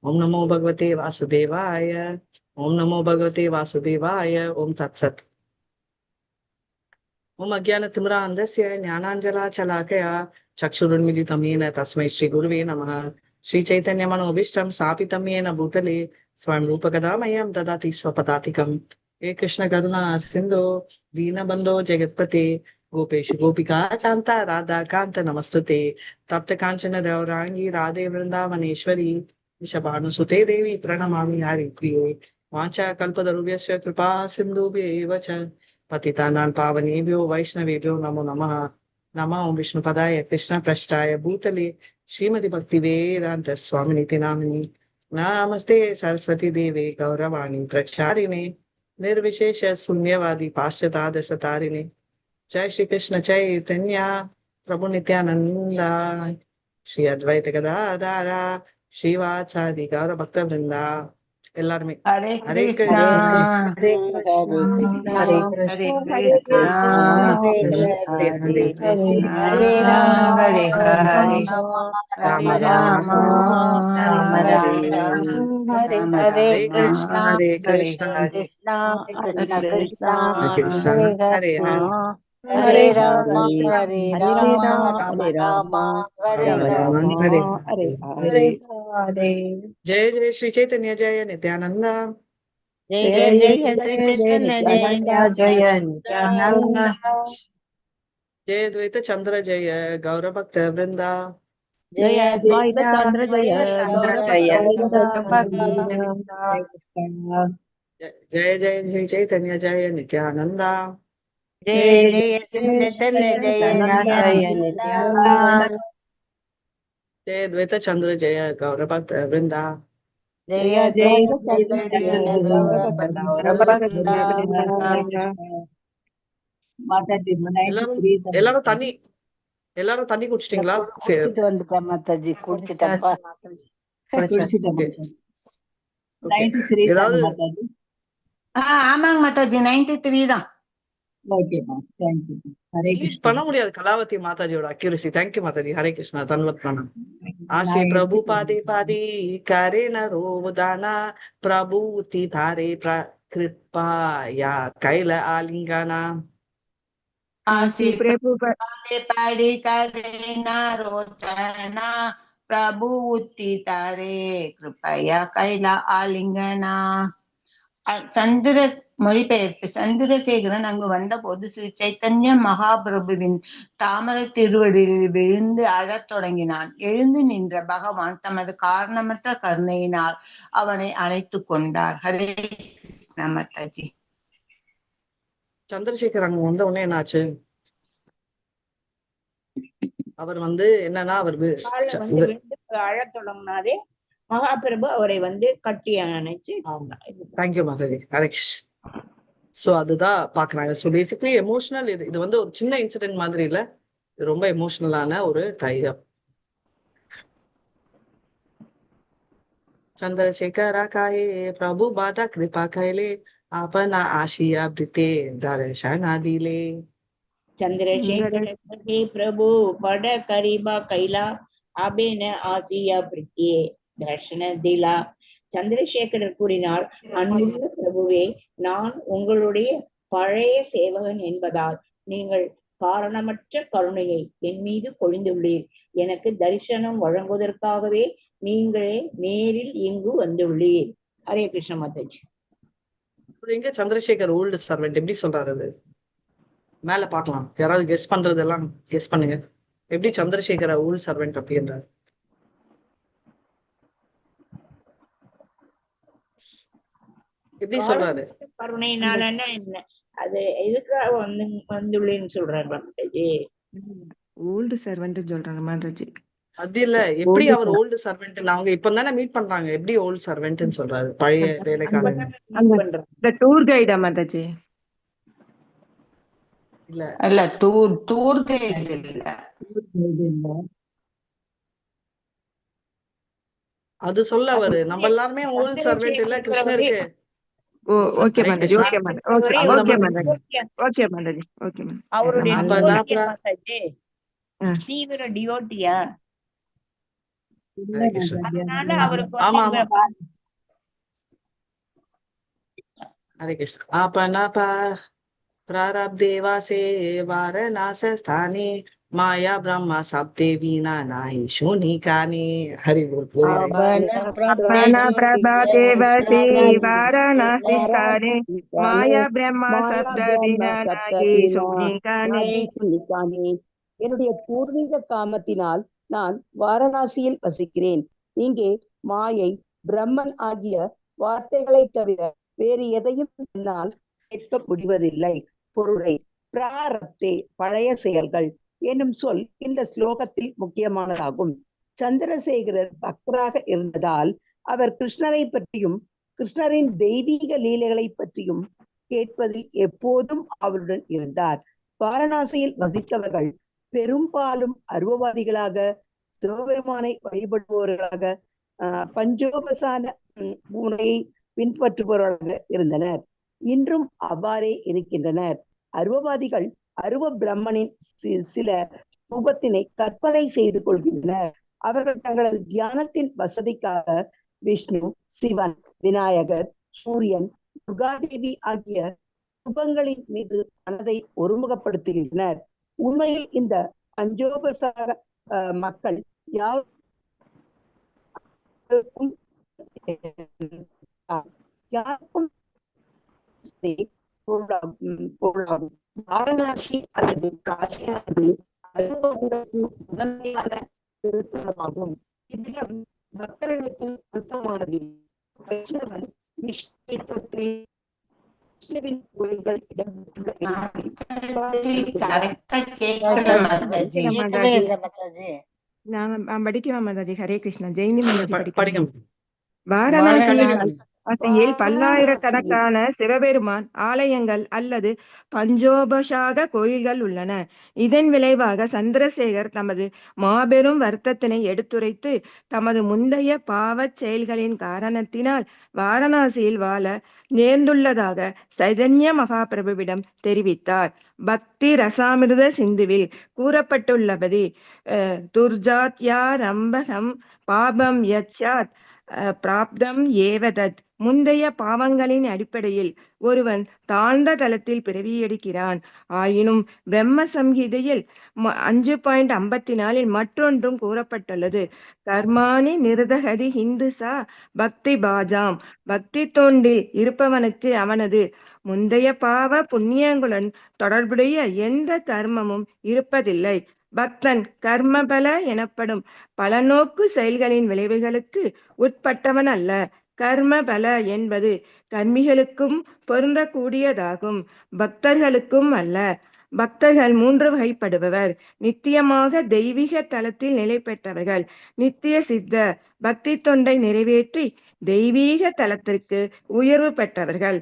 ஓம் நமோ பகவதே வாசுதேவாய. ஓம் நமோ பகவதே வாசுதேவாய. ஓம் தத்சத். ஓம் அஜ்ஞானதிமிராந்தஸ்ய ஞானாஞ்சலாச்சலாக்கயா சக்ஷுருன்மிலிதம் येन தஸ்மை ஸ்ரீ குருவே நமः. ஸ்ரீ சைத்தன்ய மனோபீஷ்டம் ஸ்தாபிதம் येन பூதலே ஸ்வயம் ரூபகதா மह्यं ददाति स्वपदातिकम्. हे कृष्ण करुणा सिन्धो दीनबन्धो जगत्पते गोपेषु गोपिका कान्ता राधा कान्त नमस्तुते. तप्त काञ्चन गौराङ्गी राधे वृन्दावनेश्वरी वृषभानुसुते देवी प्रणमामि हरिप्रिये. वाञ्छा कल्पतरुभ्यश्च कृपा सिन्धुभ्येव च पतितानां पावनेभ्यो वैष्णवेभ्यो नमो नमः. नमो विष्णुपदाय कृष्णप्रष्टाय भूतले श्रीमति भक्तिवेदान्त स्वामिनिति नामिनि. नमस्ते सरस्वती देवे गौरवाणी प्रचारिणे निर्विशेष शून्यवादी पाश्चात्य जय श्री कृष्ण चैतन्य प्रभु नित्यानंदा श्री अद्वैत गदाधरा श्रीवासादि गौर भक्त वृंदा. எல்லாருமே ஹரே ஹரே கிருஷ்ணா கிருஷ்ணா ஹரே ஹரே கிருஷ்ணா ஹரே ஹரே கிருஷ்ணா கிருஷ்ணா ஹரே ராம ஹரே ஹரே ஹரே ராம ஹரே ராம ராமா ராம ஹரே ராம ஹரே ராம ஹரே ஹரே ராமா கிருஷ்ணா ஹரே கிருஷ்ணா ஹரே கிருஷ்ணா ஹரே ஹரே கிருஷ்ணா கிருஷ்ணா ஹரே ஹரே ஹரே ஹரே ஹரே ராம ஹரே ஹரே ராமா ராம ஹரே ராமா ஹரே ராம ராம ஹரே ஹரே ஹரே ஹரே. ஹரே. जय जय श्री चैतन्य जय नित्यानंद. ஜெய ஜெய ஜெய ஜெய ஸ்ரீ ஜெய ஜெய சைத்தன்ய ஜெய நித்யானந்தா ஜெய நித்யானந்த. जय द्वैत चंद्र जय गौर भक्त वृंदा. ஜெய ஜெய அத்வைத அத்வைதா சந்திர ஜெய ஜெய சந்திர கௌர ஜெய பக்த கௌரவ जय जय श्री चैतन्य जय नित्यानंद. ஜெய ஜெய ஸ்ரீ ஜெய சைத்தன்ய ஜெய நித்யானந்தா ஜெய நித்யானந்த நித்யானந்த. जय द्वैत चंद्र जय गौर भक्त वृंदा. ஜெய ஜெய அத்வைத சந்திர அத்வைத ஜெய ஜெய கௌர கௌரவ பக்த கௌரவ விருந்தா. மாதாஜி எல்லாரும் 93 தான் எல்லாரும் தண்ணி எல்லாரும் தண்ணி குடிச்சிட்டீங்களா? குடிச்சிட்டு வந்துட்டேன் மாதாஜி குடிச்சிட்டப்பா. குடிச்சிட்டேன் Okay. மாதாஜி. Okay. 93 தானே ஏதாவது மாதாஜி? ஆமாங்க மாதாஜி 93 தான். ஓகேமா, தேங்க்யூ. ஹரே delete கிருஷ்ணா. பண்ண முடியாது கலாவதி மாதாஜியோட அக்யூரசி. தேங்க்யூ மாதாஜி. ஹரே கிருஷ்ணா. தன்வத் பிரணாம். आशे நான் प्रभु எடுத்துக்கிறேன். पादे पादे करे न रोवदाना प्रभु ती धारे कृपा या कैल आलिंगना. आसी பிரபு पादे पाड़ी करे ना रोचना प्रभु उति तारे कृपया कैला आलिंगना. சந்திர மொழிபெயர்ப்பு. சந்திரசேகரன் அங்கு வந்தபோது ஸ்ரீ சைத்தன்ய மகாபிரபுவின் தாமரை திருவடியில் விழுந்து அழத் தொடங்கினான். எழுந்து நின்ற பகவான் தமது காரணமற்ற கருணையினால் அவனை அழைத்துக் கொண்டார். ஹரே கிருஷ்ணா மாதாஜி. சந்திரசேகர் அங்க வந்த உடனே என்னாச்சு? அவர் என்னன்னா அவர் அழத் தொடங்கினாரே. மகாபிரபு அவரை கட்டி அணைச்சு. தேங்க்யூ மாதாஜி. ஹரே கிருஷ்ணா. சோ அதுதான் பாக்குறாங்க. So basically emotional. இது ஒரு சின்ன இன்சிடென்ட் மாதிரி இல்ல, இது ரொம்ப எமோஷனலான ஒரு டைப். चंद्रशेखरा काहे प्रभु बाधा कृपा कैले आपना आशिया ब्रिते दर्शना दिले. चंद्रशेखर प्रभु पड करीबा कैला आबे न आसिया பிரித்தியே தர்ஷன திலா. சந்திரசேகரர் கூறினார், அன்புள்ள பிரபுவே, நான் உங்களுடைய பழைய சேவகன் என்பதால் நீங்கள் காரணமற்ற கருணையை என் மீது பொழிந்துள்ளீர். எனக்கு தரிசனம் வழங்குவதற்காகவே நீங்களே நேரில் இங்கு வந்துள்ளீர். ஹரே கிருஷ்ண மாதாஜி. எங்க சந்திரசேகர் ஓல்டு சர்வெண்ட் எப்படி சொல்றாரு? அது மேல பாக்கலாம். யாராவது கெஸ் பண்றதெல்லாம் கெஸ் பண்ணுங்க. எப்படி சந்திரசேகர ஓல்டு சர்வெண்ட் அப்படின்றாரு? எப்படி சொல்றாரு? கருணையினால என்ன அது எதுக்காக வந்துள்ளேன்னு சொல்றாரு மாதாஜி. ஓல்டு சர்வெண்ட் சொல்றாங்க மாதாஜி. அது இல்ல, எப்படி அவர் ஓல்டு சர்வெண்ட்? அவங்க இப்ப தானே மீட் பண்றாங்க, எப்படி ஓல்டு சர்வெண்ட்னு சொல்றாரு? பழைய வேலைக்காரன். இந்த டூர் கைடா மாதாஜி? இல்ல இல்ல டூர் கைடு இல்ல. அது சொல்ல அவரு நம்ம எல்லாருமே ஓல்டு சர்வெண்ட் இல்ல கிருஷ்ணருக்கு. Oh okay Mataji. Okay Mataji. Okay okay Mataji. Okay Mataji. Okay Mataji. அவருடைய தீவிர டிவோட்டியா. இல்ல ஹரே கிருஷ்ணா. மாதாஜி அதனால அது அவருக்கு ஆமா வந்து ஆமா हरे कृष्ण आपना प्रारब्धे वासे वारणास स्थाने माया ब्रह्मा सप्ते वीणा नाहि शूनिकानि हरि बोल बोल guys. अपना प्रभाते वसी वाराणसी स्थाने माया ब्रह्मा शब्द बिना नाहि शून्यकाने. என்னுடைய பூர்வீக காமத்தினால் நான் வாரணாசியில் வசிக்கிறேன். இங்கே மாயை பிரம்மன் ஆகிய வார்த்தைகளை தவிர வேறு எதையும் என்னால் கேட்க முடிவதில்லை. பொருளை பிராரப்தே பழைய செயல்கள் என்னும் சொல் இந்த ஸ்லோகத்தில் முக்கியமானதாகும். சந்திரசேகரர் பக்தராக இருந்ததால் அவர் கிருஷ்ணரை பற்றியும் கிருஷ்ணரின் தெய்வீக லீலைகளை பற்றியும் கேட்பதில் எப்போதும் அவருடன் இருந்தார். வாரணாசியில் வசித்தவர்கள் பெரும்பாலும் அருவவாதிகளாக, சிவபெருமானை வழிபடுபவர்களாக, பஞ்சோபசான முறையை பின்பற்றுபவர்களாக இருந்தனர். இன்றும் அவ்வாறே இருக்கின்றனர். அருவவாதிகள் அருவ பிரம்மனின் சில ரூபத்தினை கற்பனை செய்து கொள்கின்றனர். அவர்கள் தங்களது தியானத்தின் வசதிக்காக விஷ்ணு, சிவன், விநாயகர், சூரியன், துர்காதேவி ஆகிய ரூபங்களின் மீது மனதை ஒருமுகப்படுத்துகின்றனர். உண்மையில் இந்த பஞ்சோபசார மக்கள் யாருக்கும் வாரணாசி அல்லது காசியானது முதன்மையான திருத்தலமாகும். இவ்விடம் பக்தர்களுக்கு பொருத்தமானது. வைஷ்ணவன் விஷ்ணுவின் கோயில்கள் நான் படிக்கிறேன் மாதாஜி. ஹரே கிருஷ்ணா. ஜெயினி மாதாஜி படிங்க. படிக்கிறேன். வாரணாசியில் பல்லாயிரக்கணக்கான சிவபெருமான் ஆலயங்கள் அல்லது பஞ்சோபசாக கோயில்கள் உள்ளன. இதன் விளைவாக சந்திரசேகர் தமது மாபெரும் வருத்தத்தினை எடுத்துரைத்து தமது முந்தைய பாவச் செயல்களின் காரணத்தினால் வாரணாசியில் வாழ நேர்ந்துள்ளதாக சைதன்ய மகாபிரபுவிடம் தெரிவித்தார். பக்தி ரசாமிர்த சிந்துவில் கூறப்பட்டுள்ளபடி துர்ஜாத்யாரம்பகம் பாபம் யச்சாத் பிராப்தம் ஏவதத். முந்தைய பாவங்களின் அடிப்படையில் ஒருவன் தாழ்ந்த தளத்தில் பிறவியெடுக்கிறான். ஆயினும் பிரம்ம சம்ஹிதையில் 5.54 மற்றொன்றும் கூறப்பட்டுள்ளது. கர்மானி நிருதகதி ஹிந்துசா பக்தி பாஜாம். பக்தி தொண்டில் இருப்பவனுக்கு அவனது முந்தைய பாவ புண்ணியங்களுடன் தொடர்புடைய எந்த கர்மமும் இருப்பதில்லை. பக்தன் கர்மபல எனப்படும் பலநோக்கு செயல்களின் விளைவுகளுக்கு உட்பட்டவன் அல்ல. கர்மபல என்பது கர்மிகளுக்கும் பொருந்தக்கூடியதாகும், பக்தர்களுக்கும் அல்ல. பக்தர்கள் 3 வகைப்படுபவர். நித்தியமாக தெய்வீக தலத்தில் நிலை பெற்றவர்கள், நித்திய சித்த பக்தி தொண்டை நிறைவேற்றி தெய்வீக தலத்திற்கு உயர்வு பெற்றவர்கள்,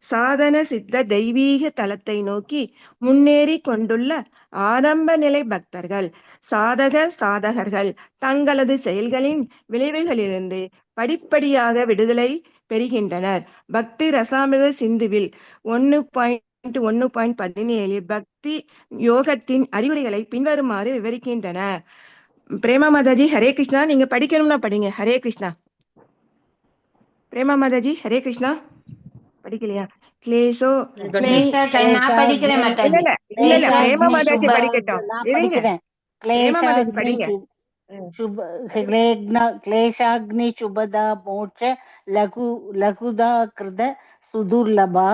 சாதன சித்த தெய்வீக தலத்தை நோக்கி முன்னேறி கொண்டுள்ள ஆரம்ப நிலை பக்தர்கள். சாதகர்கள் தங்களது செயல்களின் விளைவுகளிலிருந்து படிப்படியாக விடுதலை பெறுகின்றனர். பக்தி ரசாமிர்த சிந்துவில் 1.1.17 பக்தி யோகத்தின் அறிகுறிகளை பின்வருமாறு விவரிக்கின்றன. பிரேமா மாதாஜி ஹரே கிருஷ்ணா. நீங்க படிக்கணும்னா படிங்க. ஹரே கிருஷ்ணா. பிரேமா மாதாஜி ஹரே கிருஷ்ணா. படிக்கலையா? கிளேசோ படிக்கிறேன் மாதாஜி. இல்ல பிரேமா மாதாஜி படிக்கட்டும். இருங்க, பிரேமா மாதாஜி படிங்க. क्लेशाग्नि शुभदा मोक्ष लघुदा कृत सुदुर्लभा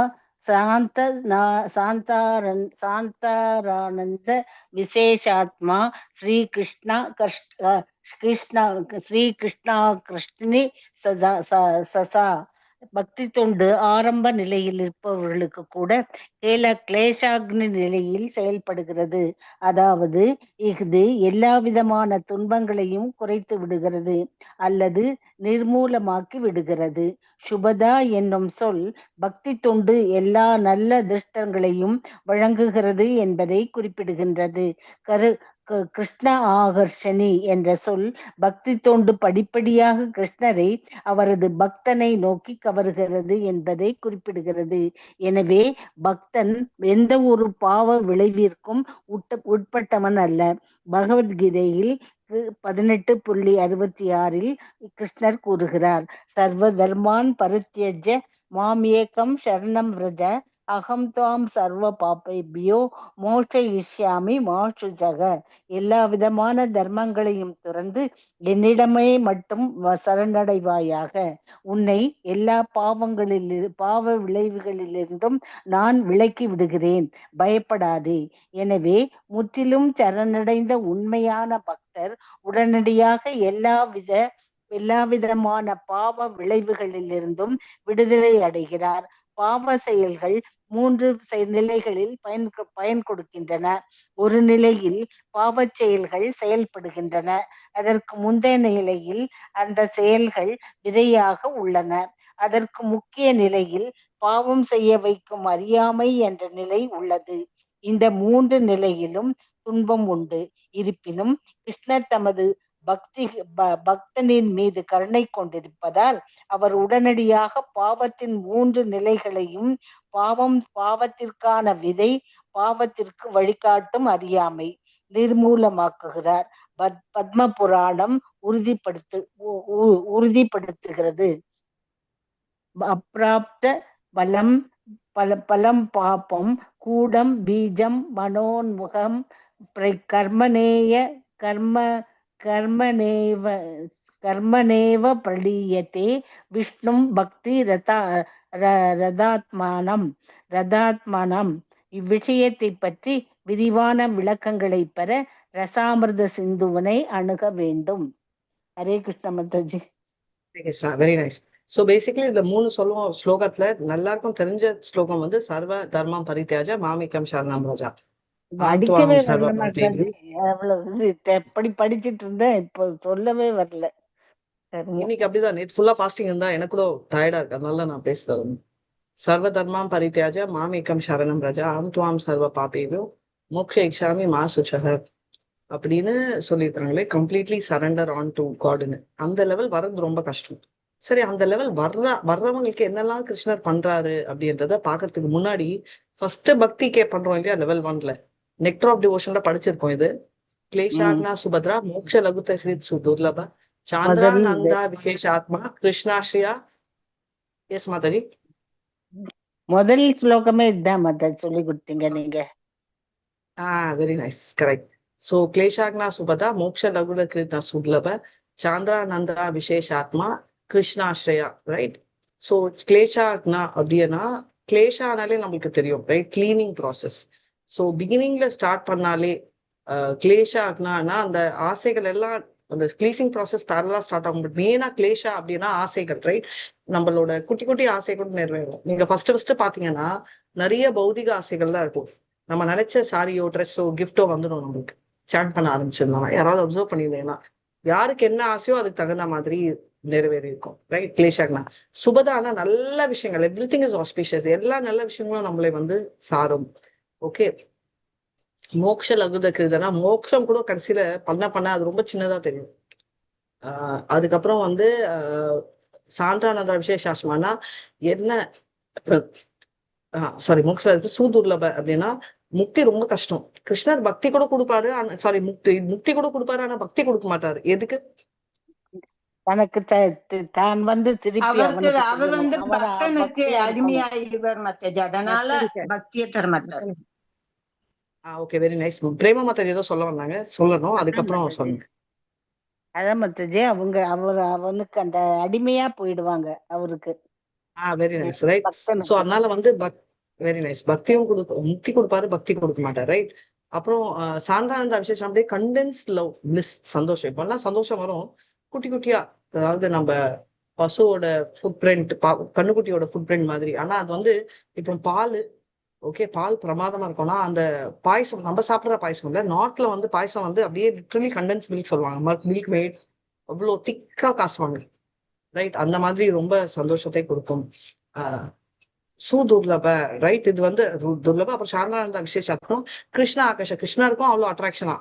शांतारानंद विशेषात्मा कृष्णी ससा. பக்தி தொண்டு ஆரம்ப நிலையில் இருப்பவர்களுக்கு கூட கிளேஷாக்னி நிலையில் செயல்படுகிறது. அதாவது இது எல்லா விதமான துன்பங்களையும் குறைத்து விடுகிறது அல்லது நிர்மூலமாக்கி விடுகிறது. சுபதா என்னும் சொல் பக்தி தொண்டு எல்லா நல்ல திருஷ்டங்களையும் வழங்குகிறது என்பதை குறிப்பிடுகின்றது. கிருஷ்ண ஆகர்ஷணி என்ற சொல் பக்தி தொண்டு படிப்படியாக கிருஷ்ணரை அவரது பக்தனை நோக்கி கவருகிறது என்பதை குறிப்பிடுகிறது. எனவே பக்தன் எந்த ஒரு பாவ விளைவிற்கும் உட்பட்டவன் அல்ல. பகவத்கீதையில் 18.66 கிருஷ்ணர் கூறுகிறார், சர்வ தர்மான் பரித்யஜ்ய மாம் ஏகம் சரணம் விரஜ அகம் துவாம் சர்வ பாபேபியோ மோட்சயிஷ்யாமி மா சுஜக. எல்லா விதமான தர்மங்களையும் துறந்து என்னிடமே மட்டும் சரணடைவாயாக. உன்னை எல்லா பாவ விளைவுகளிலிருந்தும் நான் விலக்கி விடுகிறேன், பயப்படாதே. எனவே முற்றிலும் சரணடைந்த உண்மையான பக்தர் உடனடியாக எல்லா விதமான பாவ விளைவுகளிலிருந்தும் விடுதலை அடைகிறார். பாவ செயல்கள் 3 நிலைகளில் பயன் கொடுக்கின்றன. ஒரு நிலையில் பாவச் செயல்கள் செயல்படுகின்றன. அதற்கு முந்தைய நிலையில் அந்த செயல்கள் விதையாக உள்ளன. அதற்கு முக்கிய நிலையில் பாவம் செய்ய வைக்கும் அறியாமை என்ற நிலை உள்ளது. இந்த 3 நிலையிலும் துன்பம் உண்டு. இருப்பினும் கிருஷ்ணர் தமது பக்தனின் மீது கருணை கொண்டிருப்பதால் அவர் உடனடியாக பாவத்தின் 3 நிலைகளையும் பாவத்திற்கான விதை, பாவத்திற்கு வழிகாட்டும் அறியாமை நிர்மூலமாக்குகிறார். பத்ம புராணம் உறுதிப்படுத்துகிறது. அப்பிராப்த பலம் பாபம் கூடம் பீஜம் மனோன்முகம் கர்மனேவ பிரளீயத்தே விஷ்ணும் பக்தி ரதாத்மானம். இவ்விஷயத்தை பற்றி விரிவான விளக்கங்களை பெற ரசாமிர்த சிந்துவனை அணுக வேண்டும். Hare Krishna Mataji. Very nice. So basically இந்த 3 சொல்லுவோம் ஸ்லோகத்துல எல்லாருக்கும் தெரிஞ்ச ஸ்லோகம் வந்து சர்வ தர்மம் பரித்யாஜ மாமிகம் சரணம் ரஜா. படிக்கவே வரல மாதாஜி. அவ்வளவு எப்படி படிச்சிட்டு இருந்தேன், இப்போ சொல்லவே வரல. இன்னைக்கு அப்படிதான், நேற்று ஃபுல்லா ஃபாஸ்டிங் இருந்தா எனக்கு கூட டயர்டா இருக்கு, அதனால நான் பேசுறேன். சர்வ தர்மம் பரித்யாஜ மாமிகம் சரணம் ரஜா அம் துவாம் சர்வ பாபேபியோ மோக்ஷ இக்ஷாமி மா சுச்சக அப்படின்னு சொல்லியிருக்காங்களே. கம்ப்ளீட்லி சரண்டர் ஆன் டு காட்னு. அந்த லெவல் வர்றது ரொம்ப கஷ்டம். சரி, அந்த லெவல் வர்றவங்களுக்கு என்னெல்லாம் கிருஷ்ணர் பண்றாரு அப்படின்றத பாக்குறதுக்கு முன்னாடி ஃபர்ஸ்ட் பக்தி பண்றோம் இல்லையா, லெவல் 1ல நெக்டர் ஆஃப் டிவோஷன்ல படிச்சிருக்கோம். இது கிளேஷாக்னா சுபத்ரா மோக்ஷ லகுத சுதுர்லப சாந்திரா நந்தா விசேஷ ஆத்மா கிருஷ்ணாஸ்ரீயா. எஸ் மாதாஜி. முதல் ஸ்லோகமே இதுதான் மாதாஜி சொல்லி கொடுத்தீங்க நீங்க. Very nice, correct. சோ கிளேஷாக்னா சுபதா மோக்ஷ லகுத கிருஷ்ணா சுதுர்லப சாந்திரா நந்தா விசேஷாத்மா கிருஷ்ணாஸ்ரயா, ரைட். ஸோ கிளேஷாக்னா அப்படின்னா, கிளேஷானாலே நம்மளுக்கு தெரியும், ரைட், கிளீனிங் ப்ராசஸ். ஸோ பிகினிங்ல ஸ்டார்ட் பண்ணாலே கிளேஷாக்னா அந்த ஆசைகள் எல்லாம், அந்த கிளீசிங் ப்ராசஸ் பேரலா ஸ்டார்ட் ஆகும். பட் மெயினா கிளேஷா அப்படின்னா ஆசைகள், ரைட். நம்மளோட குட்டி குட்டி ஆசைகள் நிறைவேறும். நீங்க ஃபர்ஸ்ட் பாத்தீங்கன்னா நிறைய பௌதிக ஆசைகள் தான் இருக்கும். நம்ம நினைச்ச சாரியோ ட்ரெஸ்ஸோ கிஃப்டோ வந்துடும் நம்மளுக்கு. சாண்ட் பண்ண ஆரம்பிச்சிருந்தோம். யாராவது அப்சர்வ் பண்ணியிருந்தேன்னா யாருக்கு என்ன ஆசையோ அதுக்கு தகுந்த மாதிரி நிறைவேறி இருக்கும், ரைட். கிளேஷாக்னா சுபதானா நல்ல விஷயங்கள், எவ்ரிதிங் இஸ் ஆஸ்பிஷியஸ், எல்லா நல்ல விஷயங்களும் நம்மளை வந்து சாரும். ஓகே. மோக்ஷ லகுத கிருதனா மோக்ஷம் கூட கடைசியில பண்ண அது ரொம்ப சின்னதா தெரியும். அதுக்கப்புறம் வந்து சான்றானந்த விசேஷாஸ்மானா என்ன, சாரி, மோக்ஷ சூதுர்லப அப்படின்னா முக்தி ரொம்ப கஷ்டம். கிருஷ்ணர் பக்தி கூட கொடுப்பாரு, சாரி முக்தி கூட கொடுப்பாரு, ஆனா பக்தி கொடுக்க மாட்டாரு. எதுக்கு? தனக்கு தான் வந்து திருப்பி அவர் வந்து பக்தனுக்கு அடிமையாயிருவார் மாதாஜி, அதனால பக்தியை தர மாட்டார். Okay, very nice. Prema Mataji ஏதோ சொல்ல வந்தாங்க, சொல்லணும், அதுக்கப்புறம் சொல்லுங்க. அதான் மாதாஜி, அவனுக்கு அந்த அடிமையா போயிடுவாங்க அவருக்கு. Very nice, right. சோ அதனால வந்து வெரி நைஸ், பக்தியும் முக்தி கொடுப்பாரு, பக்தி கொடுக்க மாட்டார், ரைட். அப்புறம் சாந்தானந்த விசேஷம் அப்படியே கண்டென்ஸ் லவ் பிளிஸ், சந்தோஷம். இப்பெல்லாம் சந்தோஷம் வரும் குட்டி குட்டியா, அதாவது நம்ம பசுவோட ஃபுட் பிரிண்ட், கண்ணுக்குட்டியோட ஃபுட் பிரிண்ட் மாதிரி. ஆனா அது வந்து இப்போ பால், ஓகே, பால் பிரமாதமா இருக்கும்னா அந்த பாயசம், நம்ம சாப்பிட்ற பாயசம் இல்ல, நார்த்ல வந்து பாயசம் வந்து அப்படியே லிட்டரலி கண்டென்ஸ் மில்க் சொல்லுவாங்க, மில்க் மேட், அவ்வளோ திக்கா காசுவாங்க, ரைட். அந்த மாதிரி ரொம்ப சந்தோஷத்தை கொடுக்கும். சுதுர்லப, ரைட். இது வந்து துர்லப. அப்புறம் சாந்தானந்த விசேஷம் கிருஷ்ணா ஆகாஷ, கிருஷ்ணருக்கும் அவ்வளோ அட்ராக்ஷனா,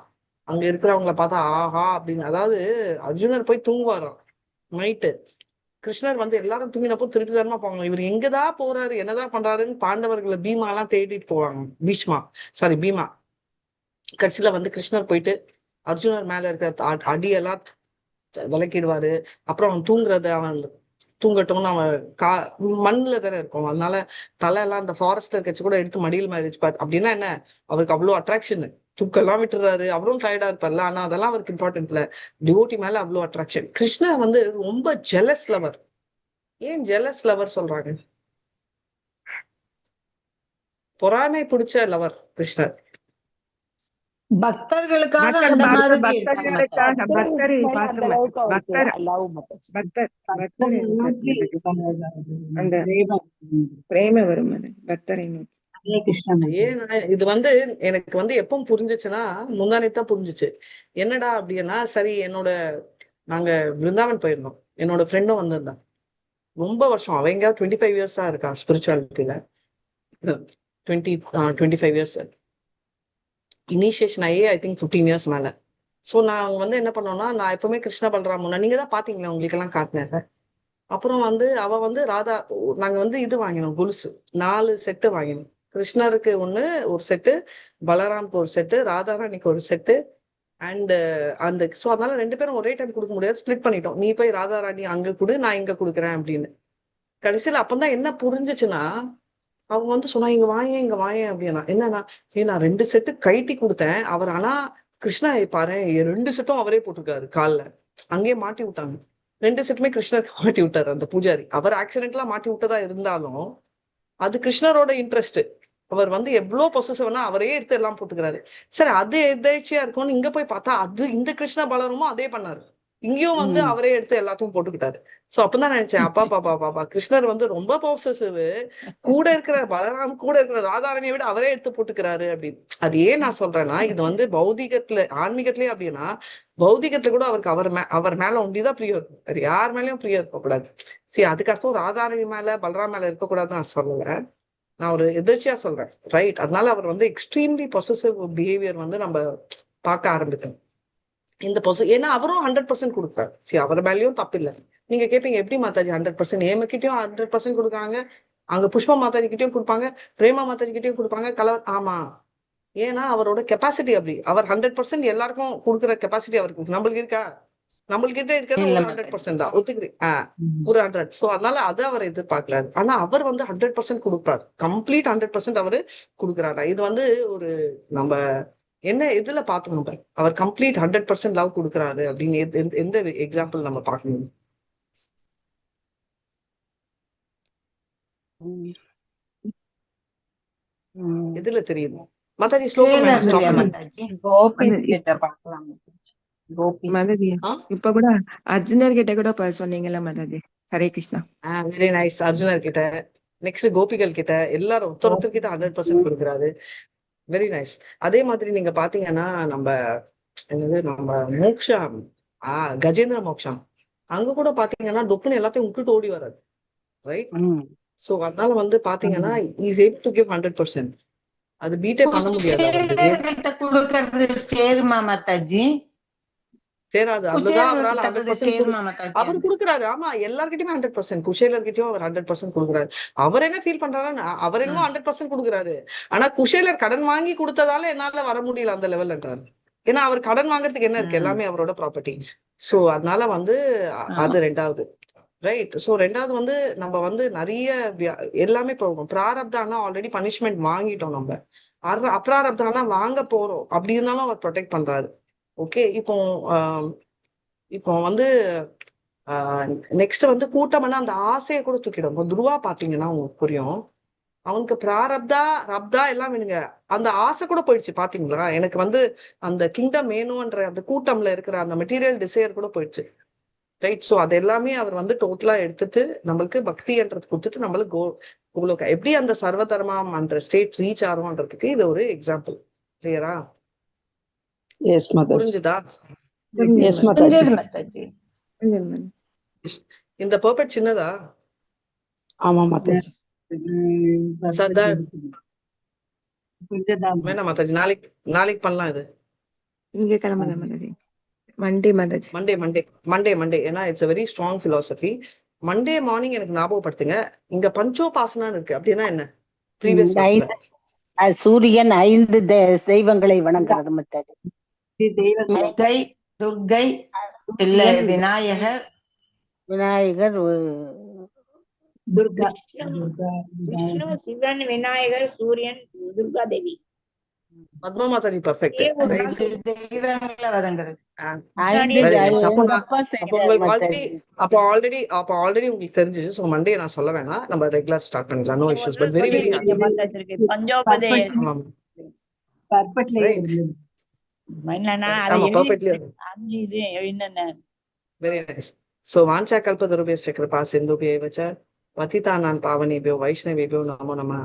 அங்க இருக்கிறவங்கள பார்த்தா ஆஹா அப்படின்னு. அதாவது அர்ஜுனர் போய் தூங்குவாராம் நைட்டு. கிருஷ்ணர் வந்து எல்லாரும் தூங்கினப்போ திருட்டுத்தனமா போவாங்க. இவர் எங்கதான் போறாரு என்னதான் பண்றாருன்னு பாண்டவர்களை பீமா எல்லாம் தேடிட்டு போவாங்க. பீமா. கடைசியில வந்து கிருஷ்ணர் போயிட்டு அர்ஜுனர் மேல இருக்கிற அடியெல்லாம் விளக்கிடுவாரு. அப்புறம் அவன் தூங்கட்டும்னு அவன் மண்ணுல தானே இருக்கும், அதனால தலை எல்லாம் அந்த ஃபாரஸ்ட்ல கட்சி கூட எடுத்து மடியில் மேல வச்சுப்பாரு. அப்படின்னா என்ன, அவருக்கு அவ்வளவு அட்ராக்ஷன். தூக்கெல்லாம் விட்டுறாரு, அவரும் டயர்டா இருப்பார்ல, ஆனா அதெல்லாம் அவருக்கு இம்பார்ட்டன்ட் இல்ல. டிவோட்டி மேல அவ்வளவு அட்ராக்ஷன். கிருஷ்ணா வந்து ரொம்ப ஜெலஸ் லவர். ஏன் ஜெலஸ் லவர் சொல்றாங்க? பொறாமை பிடிச்ச லவர் கிருஷ்ணர். பக்தர்களுக்காக அந்த மாதிரி இருக்காங்க மாதாஜி. பக்தர் அந்த அளவுக்கு அவருக்கு லவ் மாதாஜி. பக்தர் அந்த பிரேம வரும் பக்தரை நோக்கி. ஹரே கிருஷ்ணா. ஏன்னா இது வந்து எனக்கு வந்து எப்பவும் புரிஞ்சுச்சுன்னா முந்தானேத்தான் புரிஞ்சுச்சு. என்னடா அப்படின்னா, சரி நாங்க பிருந்தாவன் போயிருந்தோம். என்னோட ஃப்ரெண்டும் வந்திருந்தான். ரொம்ப வருஷம் அவ எங்கேயாவது 25 இயர்ஸா இருக்கா ஸ்பிரிச்சுவாலிட்டியில. 25 இயர்ஸ். இனிஷியேஷன் ஆகி ஐ திங்க் 15 இயர்ஸ் மேல. ஸோ நான் வந்து என்ன பண்ணோம்னா, நான் எப்பவுமே கிருஷ்ண பலராமன் நீங்க தான் பாத்தீங்களா, உங்களுக்கு எல்லாம் காட்டினேன். அப்புறம் வந்து அவ வந்து ராதா, நாங்க வந்து இது வாங்கினோம், கொலுசு 4 செட்டு வாங்கினோம். கிருஷ்ணருக்கு ஒரு செட்டு, பலராமுக்கு ஒரு செட்டு, ராதாராணிக்கு ஒரு செட்டு. அண்ட் ஸோ அதனால 2 பேரும் ஒரே டைம் கொடுக்க முடியாது, ஸ்பிளிட் பண்ணிட்டோம். நீ போய் ராதாராணி அங்க கொடு, நான் இங்க கொடுக்குறேன் அப்படின்னு. கடைசியில அப்பதான் என்ன புரிஞ்சுச்சுன்னா, அவங்க வந்து சொன்னா இங்க வாயேன் அப்படின்னா. என்னன்னா, நான் 2 செட்டு கைட்டி கொடுத்தேன் அவர். ஆனா கிருஷ்ணா பாரு 2 செட்டும் அவரே போட்டிருக்காரு கால்ல. அங்கேயே மாட்டி விட்டாங்க. 2 செட்டுமே கிருஷ்ணருக்கு மாட்டி விட்டாரு அந்த பூஜாரி. அவர் ஆக்சிடென்ட்லா மாட்டி விட்டதா இருந்தாலும் அது கிருஷ்ணரோட இன்ட்ரெஸ்ட். அவர் வந்து எவ்வளவு பொசசிவ்னா அவரே எடுத்து எல்லாம் போட்டுக்கிறாரு. சரி, அது எதேச்சியா இருக்கும்னு இங்க போய் பார்த்தா இந்த கிருஷ்ண பலருமும் அதே பண்ணாரு. இங்கேயும் வந்து அவரே எடுத்து எல்லாத்தையும் போட்டுக்கிட்டாரு. சோ அப்பதான் நினைச்சேன், அப்பா கிருஷ்ணர் வந்து ரொம்ப பொசசிவ். கூட இருக்கிற பலராம் கூட இருக்கிற ராதாரணியை விட அவரே எடுத்து போட்டுக்கிறாரு அப்படின்னு. அது ஏன் நான் சொல்றேன்னா, இது வந்து பௌதிகத்துல ஆன்மீகத்திலேயே அப்படின்னா, பௌதிகத்துல கூட அவருக்கு அவர் மேல ஒண்டிதான் பிரியம் இருக்கும், வேற யார் மேலயும் பிரியம் இருக்கக்கூடாது. சரி, அதுக்கு அர்த்தம் ராதாரணி மேல பலராம் மேல இருக்கக்கூடாதுன்னு நான் சொல்லல, நான் ஒரு எதிர்ச்சியா சொல்றேன். ரைட்? அதனால அவர் வந்து எக்ஸ்ட்ரீம்லி பொசசிவ் பிஹேவியர் வந்து நம்ம பார்க்க ஆரம்பிக்கணும். ஏன்னா அவரும் 100% கொடுக்குறாரு. சரி, அவர் மேலேயும் தப்பு இல்லை. நீங்க கேட்பீங்க, எப்படி மாதாஜி 100%? ஏமக்கிட்டையும் 100% கொடுக்குறாங்க, அங்க புஷ்பா மாதாஜி கிட்டையும் கொடுப்பாங்க, பிரேமா மாதாஜி கிட்டையும் கொடுப்பாங்க, ஆமா. ஏன்னா அவரோட கெப்பாசிட்டி அப்படி. அவர் 100% எல்லாருக்கும் கொடுக்குற கெப்பாசிட்டி அவருக்கு. நம்மளுக்கு இருக்கா? நம்மள்கிட்ட இருக்கிறது ஒரு 100% தான், ஒத்துக்கிறேன். ஒரு 100. சோ அதனால அதை அவர் எதிர்பார்க்கலாரு. ஆனா அவர் வந்து 100% கொடுப்பாரு, கம்ப்ளீட் 100% அவரு கொடுக்குறாரா. இது வந்து ஒரு நம்ம என்ன இதுல பாத்தோம், அவர் கம்ப்ளீட் 100% லவ் கொடுக்குறாரு அப்படின்னு எந்த எக்ஸாம்பிள் நம்ம பார்க்கணும்? எதுல தெரியுது மாதாஜி? ஸ்லோகம் மாதாஜி இப்ப கூட அர்ஜுனர் கிட்ட கூட சொன்னீங்கல்ல மாதாஜி. ஹரே கிருஷ்ணா. Very nice. அர்ஜுனர் கிட்ட, நெக்ஸ்ட் கோபிகள் கிட்ட, எல்லாரும் ஒருத்தர் கிட்ட 100% கொடுக்குறாரு. Very nice. அதே மாதிரி நீங்க பாத்தீங்கன்னா நம்ம மோக்ஷா, கஜேந்திர மோக்ஷம், அங்க கூட பாத்தீங்கன்னா டொப்புன்னு எல்லாத்தையும் விட்டுட்டு ஓடி வராது. ரைட்? சோ அதனால வந்து பாத்தீங்கன்னா இஸ் ஏபிள் டு கிவ் 100%. அது பீட்டே பண்ண முடியாது. சேராது. அதுதான் அவரால் 100% அவர் கொடுக்குறாரு. ஆமா, எல்லார்கிட்டயுமே 100%. குஷேலர்கிட்டயும் அவர் 100% கொடுக்குறாரு. அவர் என்ன ஃபீல் பண்றாரு, அவர் என்னமோ 100% கொடுக்குறாரு. ஆனா குஷேலர் கடன் வாங்கி கொடுத்ததால என்னால வர முடியல அந்த லெவல்ன்றாரு. ஏன்னா அவர் கடன் வாங்குறதுக்கு என்ன இருக்கு, எல்லாமே அவரோட ப்ராப்பர்ட்டி. சோ அதனால வந்து அது 2வது. ரைட்? சோ 2வது வந்து நம்ம வந்து நிறைய எல்லாமே போகும். பிராரப்தானா ஆல்ரெடி பனிஷ்மெண்ட் வாங்கிட்டோம் நம்ம, அப்ராரப்தானா வாங்க போறோம். அப்படி இருந்தாலும் அவர் ப்ரொடெக்ட் பண்றாரு. ஓகே, இப்போ வந்து நெக்ஸ்ட் வந்து கூட்டம்னா அந்த ஆசையை கூட தூக்கிடும். துருவா பாத்தீங்கன்னா உங்களுக்கு புரியும், அவனுக்கு ரப்தா எல்லாம் வேணுங்க, அந்த ஆசை கூட போயிடுச்சு. பாத்தீங்களா? எனக்கு வந்து அந்த கிங்டம் வேணும்ன்ற அந்த கூட்டம்ல இருக்கிற அந்த மெட்டீரியல் டிசையர் கூட போயிடுச்சு. ரைட்? சோ அது எல்லாமே அவர் வந்து டோட்டலா எடுத்துட்டு நம்மளுக்கு பக்தின்றது கொடுத்துட்டு நம்மளுக்கு கோலோக எப்படி அந்த சர்வதர்மம் என்ற ஸ்டேட் ரீச் ஆகும்ன்றதுக்கு இது ஒரு எக்ஸாம்பிள். கிளியரா? புரிஞ்சுதா? இந்த பர்பெக்ட் சின்னதா? ஆமா மாதாஜி. சர்தார் வேணாம் மாதாஜி, நாளைக்கு பண்ணலாம். இது இங்க கிளம்புங்க மாதாஜி. மண்டே மாதாஜி. மண்டே ஏன்னா it's a very strong philosophy. Monday morning எனக்கு ஞாபகப்படுத்துங்க. இங்க பஞ்சோபாசனான்னு இருக்கு. அப்படின்னா என்ன? ப்ரீவியஸ் ஐந்து சூரியன் 5 தெய்வங்களை வணங்குறது மாதாஜி. தெய்வங்கள் துர்கை துர்கை இல்ல சூரியன், விநாயகர் விநாயகர், துர்கா விஷ்ணு, சிவன், விநாயகர், சூரியன், துர்கா தேவி. பத்மா மாதாஜி பர்ஃபெக்ட். நான்கு தெய்வங்களை வணங்குறது. அப்ப ஆல்ரெடி உங்களுக்கு தெரிஞ்சிச்சு. சோ மண்டே நான் சொல்ல வேணாம், நம்ம ரெகுலர் ஸ்டார்ட் பண்ணிக்கலாம். No issues. But very very happy. பர்பட்லயே இருந்தது. Very nice. சோ வாஞ்சா கல்பதருபேஸ்ய கிருபா சிந்துபேவ ச பதிதானான் பாவனேபியோ வைஷ்ணவேபியோ நமோ நமः.